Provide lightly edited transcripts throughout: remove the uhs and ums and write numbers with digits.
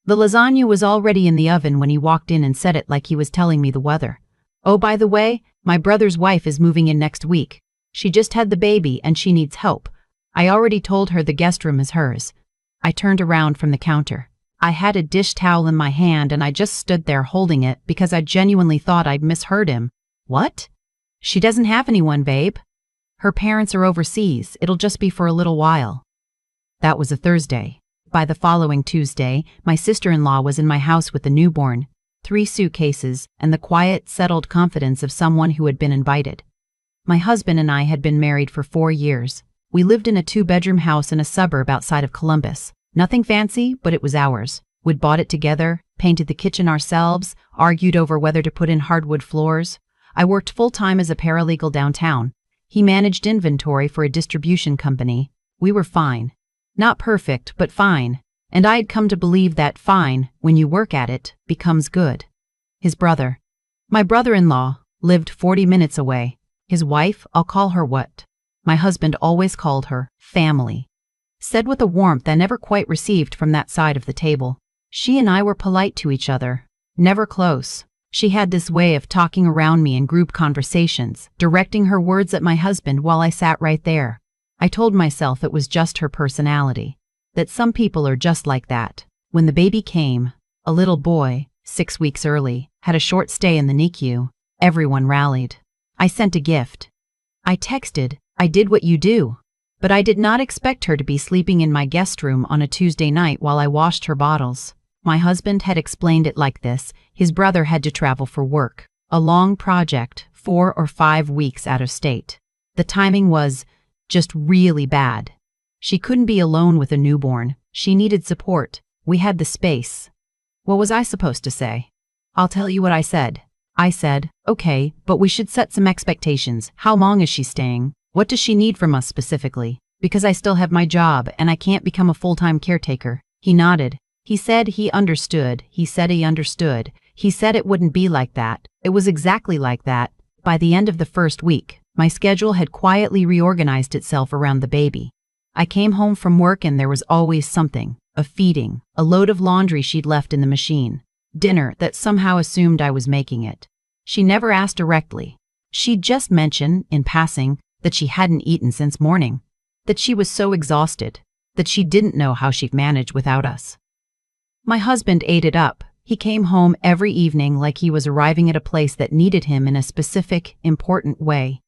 The lasagna was already in the oven when he walked in and said it like he was telling me the weather. "Oh, by the way, my brother's wife is moving in next week. She just had the baby and she needs help. I already told her the guest room is hers." I turned around from the counter. I had a dish towel in my hand and I just stood there holding it because I genuinely thought I'd misheard him. "What? She doesn't have anyone, babe. Her parents are overseas. It'll just be for a little while." That was a Thursday. By the following Tuesday, my sister-in-law was in my house with the newborn, 3 suitcases, and the quiet, settled confidence of someone who had been invited. My husband and I had been married for 4 years. We lived in a 2-bedroom house in a suburb outside of Columbus. Nothing fancy, but it was ours. We'd bought it together, painted the kitchen ourselves, argued over whether to put in hardwood floors. I worked full-time as a paralegal downtown. He managed inventory for a distribution company. We were fine. Not perfect, but fine. And I had come to believe that fine, when you work at it, becomes good. His brother. My brother-in-law, lived 40 minutes away. His wife, I'll call her what my husband always called her, family. Said with a warmth I never quite received from that side of the table. She and I were polite to each other. Never close. She had this way of talking around me in group conversations, directing her words at my husband while I sat right there. I told myself it was just her personality. That some people are just like that. When the baby came, a little boy, 6 weeks early, had a short stay in the NICU, everyone rallied. I sent a gift. I texted, "I did what you do." But I did not expect her to be sleeping in my guest room on a Tuesday night while I washed her bottles. My husband had explained it like this: his brother had to travel for work. A long project, 4 or 5 weeks out of state. The timing was just really bad. She couldn't be alone with a newborn. She needed support. We had the space. What was I supposed to say? I'll tell you what I said. I said, "Okay, but we should set some expectations. How long is she staying? What does she need from us specifically? Because I still have my job and I can't become a full-time caretaker." He nodded. He said he understood. He said he understood. He said it wouldn't be like that. It was exactly like that. By the end of the first week, my schedule had quietly reorganized itself around the baby. I came home from work and there was always something. A feeding, a load of laundry she'd left in the machine, dinner that somehow assumed I was making it. She never asked directly. She'd just mention, in passing, that she hadn't eaten since morning, that she was so exhausted, that she didn't know how she'd manage without us. My husband ate it up. He came home every evening like he was arriving at a place that needed him in a specific, important way.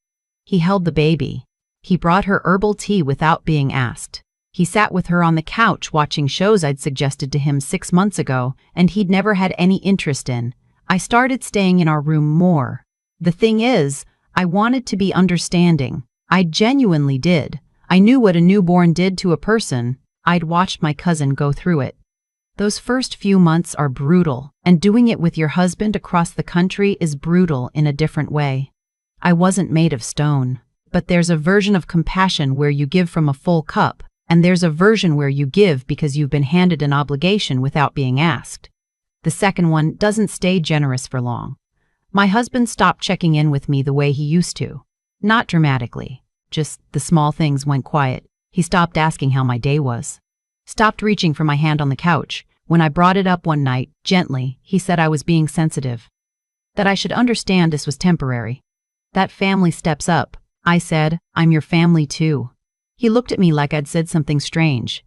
He held the baby. He brought her herbal tea without being asked. He sat with her on the couch watching shows I'd suggested to him 6 months ago and he'd never had any interest in. I started staying in our room more. The thing is, I wanted to be understanding. I genuinely did. I knew what a newborn did to a person. I'd watched my cousin go through it. Those first few months are brutal, and doing it with your husband across the country is brutal in a different way. I wasn't made of stone. But there's a version of compassion where you give from a full cup, and there's a version where you give because you've been handed an obligation without being asked. The second one doesn't stay generous for long. My husband stopped checking in with me the way he used to. Not dramatically, just the small things went quiet. He stopped asking how my day was. Stopped reaching for my hand on the couch. When I brought it up one night, gently, he said I was being sensitive. That I should understand this was temporary. That family steps up. I said, "I'm your family too." He looked at me like I'd said something strange.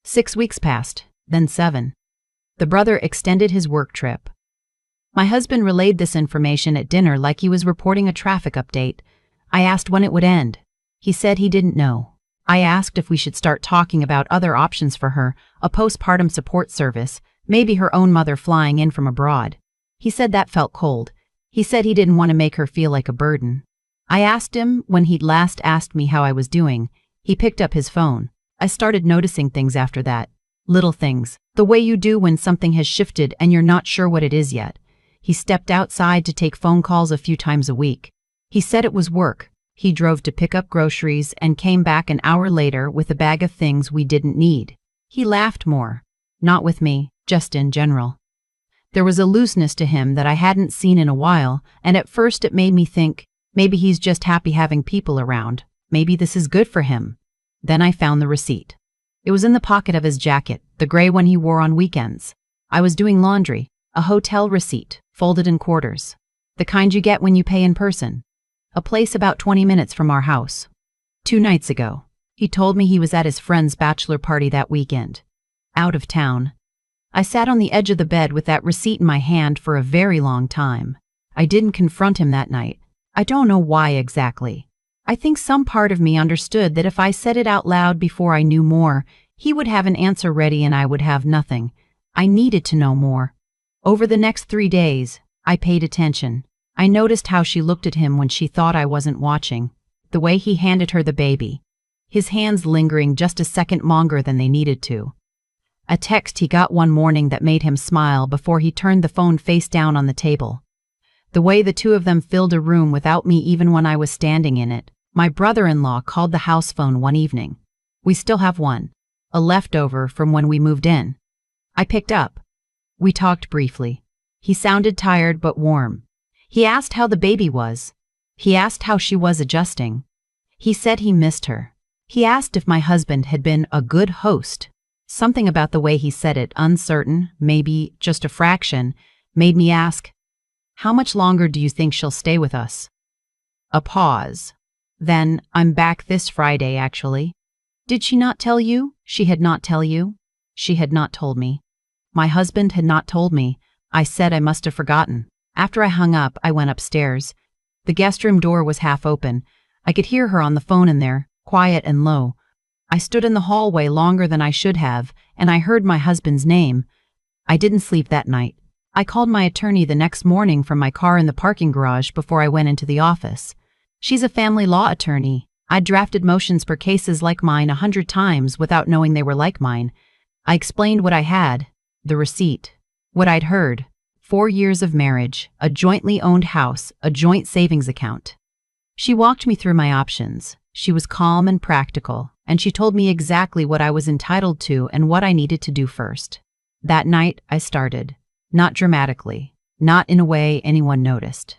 6 weeks passed, then 7. The brother extended his work trip. My husband relayed this information at dinner like he was reporting a traffic update. I asked when it would end. He said he didn't know. I asked if we should start talking about other options for her, a postpartum support service, maybe her own mother flying in from abroad. He said that felt cold. He said he didn't want to make her feel like a burden. I asked him when he'd last asked me how I was doing. He picked up his phone. I started noticing things after that. Little things. The way you do when something has shifted and you're not sure what it is yet. He stepped outside to take phone calls a few times a week. He said it was work. He drove to pick up groceries and came back an hour later with a bag of things we didn't need. He laughed more. Not with me, just in general. There was a looseness to him that I hadn't seen in a while, and at first it made me think, maybe he's just happy having people around. Maybe this is good for him. Then I found the receipt. It was in the pocket of his jacket, the gray one he wore on weekends. I was doing laundry, a hotel receipt, folded in quarters. The kind you get when you pay in person. A place about 20 minutes from our house. 2 nights ago, he told me he was at his friend's bachelor party that weekend. Out of town. I sat on the edge of the bed with that receipt in my hand for a very long time. I didn't confront him that night. I don't know why exactly. I think some part of me understood that if I said it out loud before I knew more, he would have an answer ready and I would have nothing. I needed to know more. Over the next 3 days, I paid attention. I noticed how she looked at him when she thought I wasn't watching. The way he handed her the baby. His hands lingering just a second longer than they needed to. A text he got one morning that made him smile before he turned the phone face down on the table. The way the two of them filled a room without me even when I was standing in it. My brother-in-law called the house phone one evening. We still have one. A leftover from when we moved in. I picked up. We talked briefly. He sounded tired but warm. He asked how the baby was. He asked how she was adjusting. He said he missed her. He asked if my husband had been a good host. Something about the way he said it, uncertain, maybe just a fraction, made me ask, "How much longer do you think she'll stay with us?" A pause. Then, "I'm back this Friday, actually." "Did she not tell you?" "She had not tell you?" "She had not told me." My husband had not told me. I said I must have forgotten. After I hung up, I went upstairs. The guest room door was half open. I could hear her on the phone in there, quiet and low. I stood in the hallway longer than I should have, and I heard my husband's name. I didn't sleep that night. I called my attorney the next morning from my car in the parking garage before I went into the office. She's a family law attorney. I'd drafted motions for cases like mine 100 times without knowing they were like mine. I explained what I had, the receipt, what I'd heard, 4 years of marriage, a jointly owned house, a joint savings account. She walked me through my options. She was calm and practical, and she told me exactly what I was entitled to and what I needed to do first. That night, I started. Not dramatically, not in a way anyone noticed.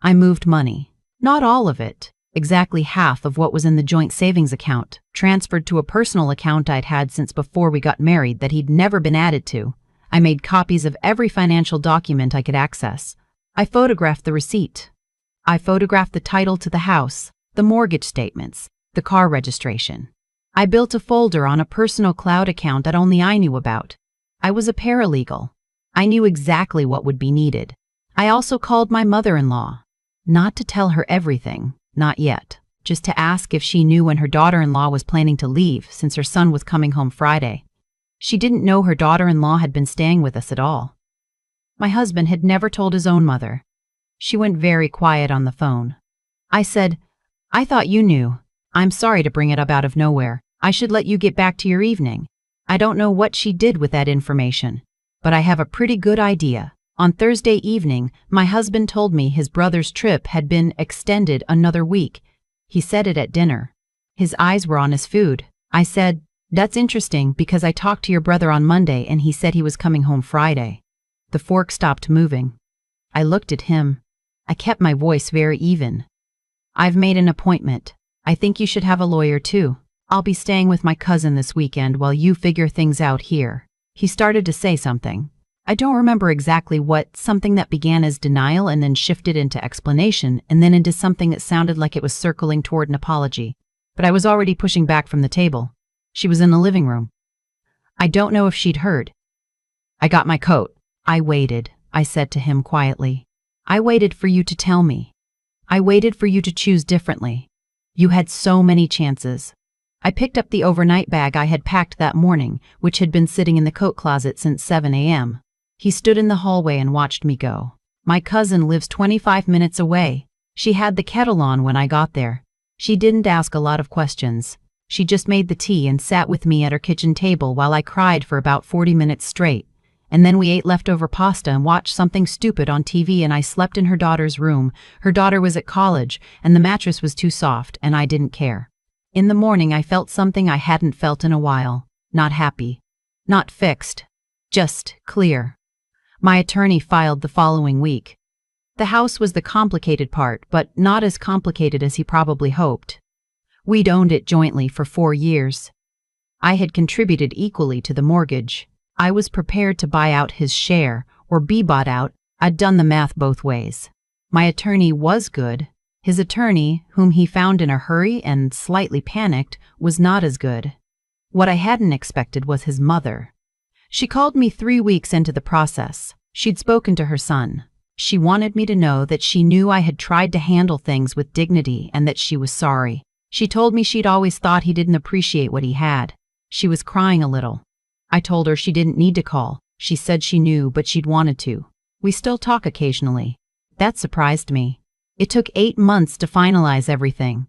I moved money. Not all of it, exactly half of what was in the joint savings account, transferred to a personal account I'd had since before we got married that he'd never been added to. I made copies of every financial document I could access. I photographed the receipt. I photographed the title to the house, the mortgage statements, the car registration. I built a folder on a personal cloud account that only I knew about. I was a paralegal. I knew exactly what would be needed. I also called my mother-in-law. Not to tell her everything, not yet, just to ask if she knew when her daughter-in-law was planning to leave since her son was coming home Friday. She didn't know her daughter-in-law had been staying with us at all. My husband had never told his own mother. She went very quiet on the phone. I said, "I thought you knew. I'm sorry to bring it up out of nowhere. I should let you get back to your evening." I don't know what she did with that information, but I have a pretty good idea. On Thursday evening, my husband told me his brother's trip had been extended another week. He said it at dinner. His eyes were on his food. I said, "That's interesting because I talked to your brother on Monday and he said he was coming home Friday." The fork stopped moving. I looked at him. I kept my voice very even. "I've made an appointment. I think you should have a lawyer too. I'll be staying with my cousin this weekend while you figure things out here." He started to say something. I don't remember exactly what, something that began as denial and then shifted into explanation and then into something that sounded like it was circling toward an apology. But I was already pushing back from the table. She was in the living room. I don't know if she'd heard. "I got my coat." "I waited," I said to him quietly. "I waited for you to tell me. I waited for you to choose differently. You had so many chances." I picked up the overnight bag I had packed that morning, which had been sitting in the coat closet since 7 a.m. He stood in the hallway and watched me go. My cousin lives 25 minutes away. She had the kettle on when I got there. She didn't ask a lot of questions. She just made the tea and sat with me at her kitchen table while I cried for about 40 minutes straight. And then we ate leftover pasta and watched something stupid on TV and I slept in her daughter's room. Her daughter was at college and the mattress was too soft and I didn't care. In the morning I felt something I hadn't felt in a while. Not happy. Not fixed. Just clear. My attorney filed the following week. The house was the complicated part, but not as complicated as he probably hoped. We'd owned it jointly for 4 years. I had contributed equally to the mortgage. I was prepared to buy out his share or be bought out. I'd done the math both ways. My attorney was good. His attorney, whom he found in a hurry and slightly panicked, was not as good. What I hadn't expected was his mother. She called me 3 weeks into the process. She'd spoken to her son. She wanted me to know that she knew I had tried to handle things with dignity and that she was sorry. She told me she'd always thought he didn't appreciate what he had. She was crying a little. I told her she didn't need to call. She said she knew, but she'd wanted to. We still talk occasionally. That surprised me. It took 8 months to finalize everything.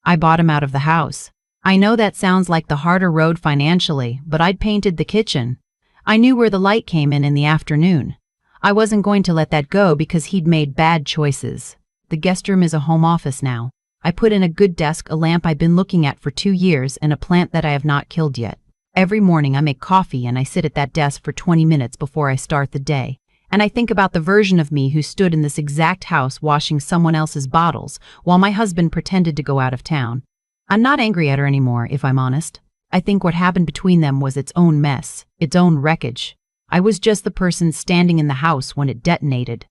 I bought him out of the house. I know that sounds like the harder road financially, but I'd painted the kitchen. I knew where the light came in the afternoon. I wasn't going to let that go because he'd made bad choices. The guest room is a home office now. I put in a good desk, a lamp I've been looking at for 2 years, and a plant that I have not killed yet. Every morning I make coffee and I sit at that desk for 20 minutes before I start the day. And I think about the version of me who stood in this exact house washing someone else's bottles while my husband pretended to go out of town. I'm not angry at her anymore, if I'm honest. I think what happened between them was its own mess, its own wreckage. I was just the person standing in the house when it detonated.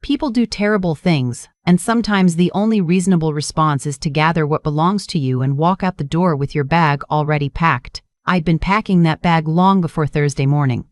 People do terrible things, and sometimes the only reasonable response is to gather what belongs to you and walk out the door with your bag already packed. I'd been packing that bag long before Thursday morning.